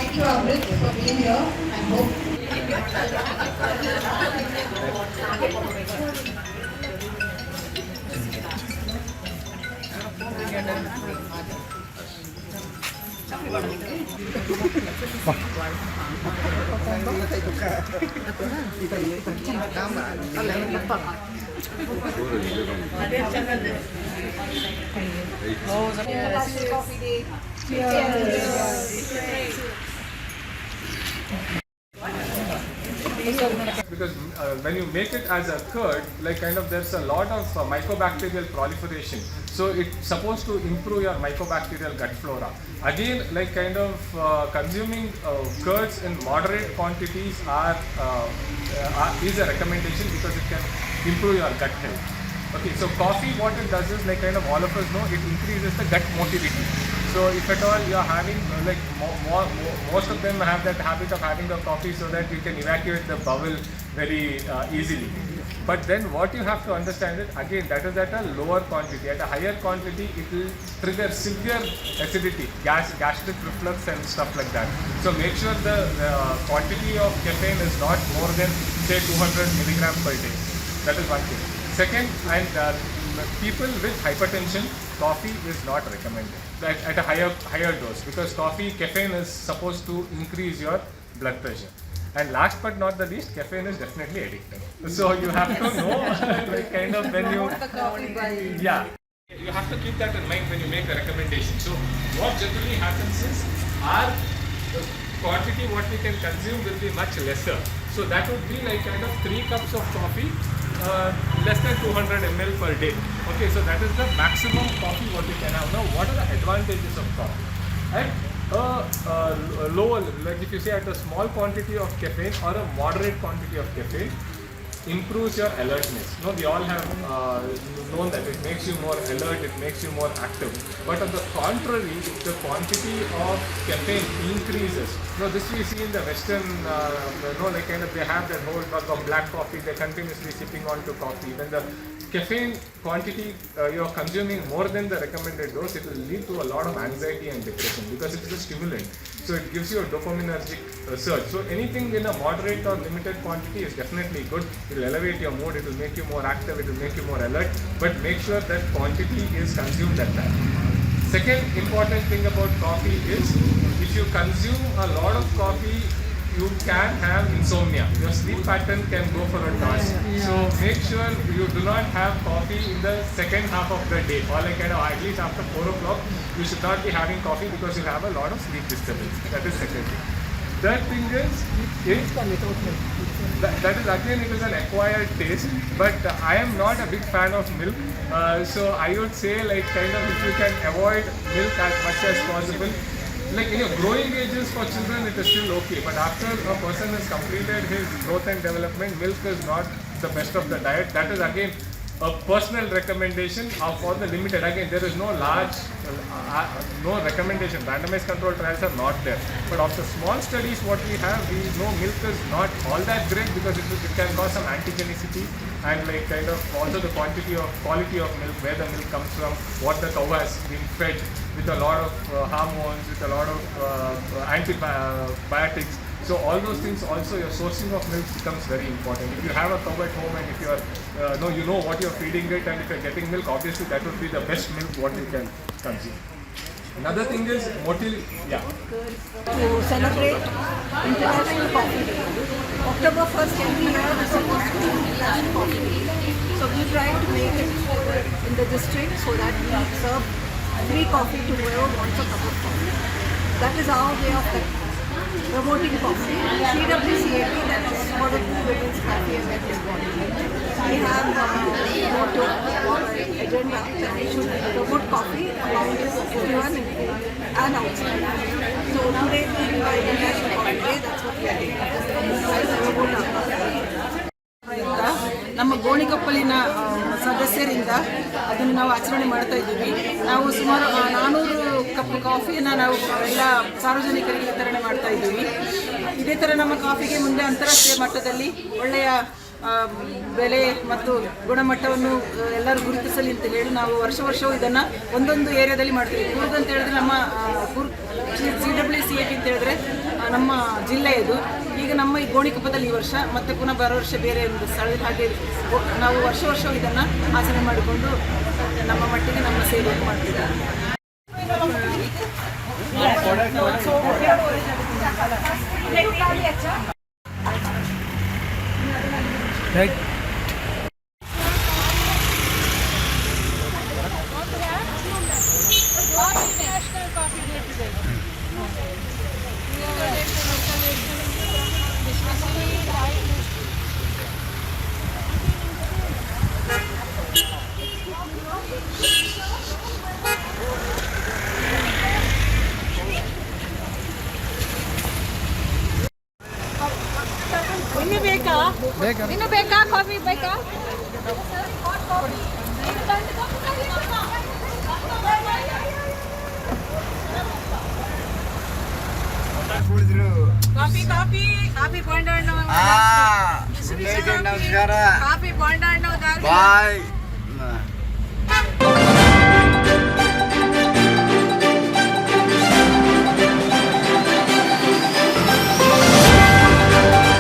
Thank you, Amrit, for being here and hope. Because when you make it as a curd, like kind of there's a lot of mycobacterial proliferation. So it's supposed to improve your mycobacterial gut flora. Again, like kind of consuming curds in moderate quantities is a recommendation because it can improve your gut health. Okay, so coffee, what it does is, like kind of all of us know, it increases the gut motility. So if at all you are having most of them have that habit of having a coffee so that you can evacuate the bowel very easily. But then what you have to understand is, again, that is at a lower quantity. At a higher quantity, it will trigger severe acidity, gastric reflux and stuff like that. So make sure the quantity of caffeine is not more than say 200 milligrams per day. That is one thing. Second, and people with hypertension, coffee is not recommended at a higher dose, because caffeine is supposed to increase your blood pressure. And last but not the least, caffeine is definitely addictive. So you have to know, like kind of when you, yeah, you have to keep that in mind when you make a recommendation. So what generally happens is, our quantity what we can consume will be much lesser. So that would be like kind of 3 cups of coffee, less than 200 ml per day. Okay, so that is the maximum coffee what you can have. Now, what are the advantages of coffee? At lower, like if you say at a small quantity of caffeine or a moderate quantity of caffeine, improves your alertness. No, we all have known that it makes you more alert, it makes you more active. But on the contrary, if the quantity of caffeine increases, this we see in the Western, like kind of they have that whole mug of black coffee, they're continuously sipping on to coffee. When the caffeine quantity you're consuming more than the recommended dose, it will lead to a lot of anxiety and depression because it is a stimulant. So it gives you a dopaminergic surge. So anything in a moderate or limited quantity is definitely good. It will elevate your mood, it will make you more active, it will make you more alert, but make sure that quantity is consumed at that. Second important thing about coffee is, if you consume a lot of coffee, you can have insomnia. Your sleep pattern can go for a toss. So make sure you do not have coffee in the second half of the day, or like at least after 4 o'clock, you should not be having coffee because you have a lot of sleep disturbance. That is second thing. Third thing is, that is again, it is an acquired taste, but I am not a big fan of milk. So I would say, like kind of, if you can avoid milk as much as possible. Like in your growing ages for children, it is still okay, but after a person has completed his growth and development, milk is not the best of the diet. That is again a personal recommendation for the limited. Again, there is no large, no recommendation. Randomized control trials are not there. But of the small studies what we have, we know milk is not all that great because it can cause some antigenicity, and like kind of also the quality of milk, where the milk comes from, what the cow has been fed with a lot of hormones, with a lot of antibiotics. So all those things, also your sourcing of milk becomes very important. If you have a cow at home and if you are, you know what you're feeding it, and if you're getting milk, obviously that would be the best milk what you can consume. Another thing is yeah. To celebrate International Coffee Day. October 1st every year is supposed to be International Coffee Day. So we try to make it in the district so that we serve free coffee to whoever wants a cup of coffee. That is our way of promoting coffee. cwcab, that is for the Women's Coffee Awareness Body. We have a motto or agenda that we should promote coffee among everyone and outside. So today being International Coffee Day, that's what we are doing. Promote our coffee. ನಮ್ಮ ಗೋಣಿಕೊಪ್ಪಲಿನ ಸದಸ್ಯರಿಂದ ಅದನ್ನು ನಾವು ಆಚರಣೆ ಮಾಡ್ತಾ ಇದ್ದೀವಿ. ನಾವು ಸುಮಾರು 400 cup ಕಾಫಿಯನ್ನು ನಾವು ಎಲ್ಲ ಸಾರ್ವಜನಿಕರಿಗೆ ವಿತರಣೆ ಮಾಡ್ತಾ ಇದ್ದೀವಿ. ಇದೇ ಥರ ನಮ್ಮ ಕಾಫಿಗೆ ಮುಂದೆ ಅಂತಾರಾಷ್ಟ್ರೀಯ ಮಟ್ಟದಲ್ಲಿ ಒಳ್ಳೆಯ ಬೆಲೆ ಮತ್ತು ಗುಣಮಟ್ಟವನ್ನು ಎಲ್ಲರೂ ಗುರುತಿಸಲಿ ಅಂತ ಹೇಳಿ ನಾವು ವರ್ಷವೂ ಇದನ್ನು ಒಂದೊಂದು ಏರಿಯಾದಲ್ಲಿ ಮಾಡ್ತೀವಿ. ಕೂರ್ಗ್ ಅಂತ ಹೇಳಿದ್ರೆ ನಮ್ಮ cwcab ಅಂತ ಹೇಳಿದ್ರೆ ನಮ್ಮ ಜಿಲ್ಲೆಯದು. ಈಗ ನಮ್ಮ ಈ ಗೋಣಿಕೊಪ್ಪದಲ್ಲಿ ಈ ವರ್ಷ ಮತ್ತೆ ಪುನಃ ಬರೋ ವರ್ಷ ಬೇರೆ ಒಂದು ಸ್ಥಳದಲ್ಲಿ ಹಾಗೆ ನಾವು ವರ್ಷ ಇದನ್ನು ಆಚರಣೆ ಮಾಡಿಕೊಂಡು ನಮ್ಮ ಮಟ್ಟಿಗೆ ನಮ್ಮ ಸೇವೆಯನ್ನು ಮಾಡ್ತಿದ್ದೇವೆ. ಇನ್ನು ಬೇಕಾ ಕಾಫಿ ಬೇಕಾ? ಕಾಫಿ ಕಾಫಿ ಕಾಫಿ ಬೋಂಡ ಹಣ್ಣು. ನಮಸ್ಕಾರ. ಕಾಫಿ ಬೋಂಡ ಹಣ್ಣು. ಬಾಯ್.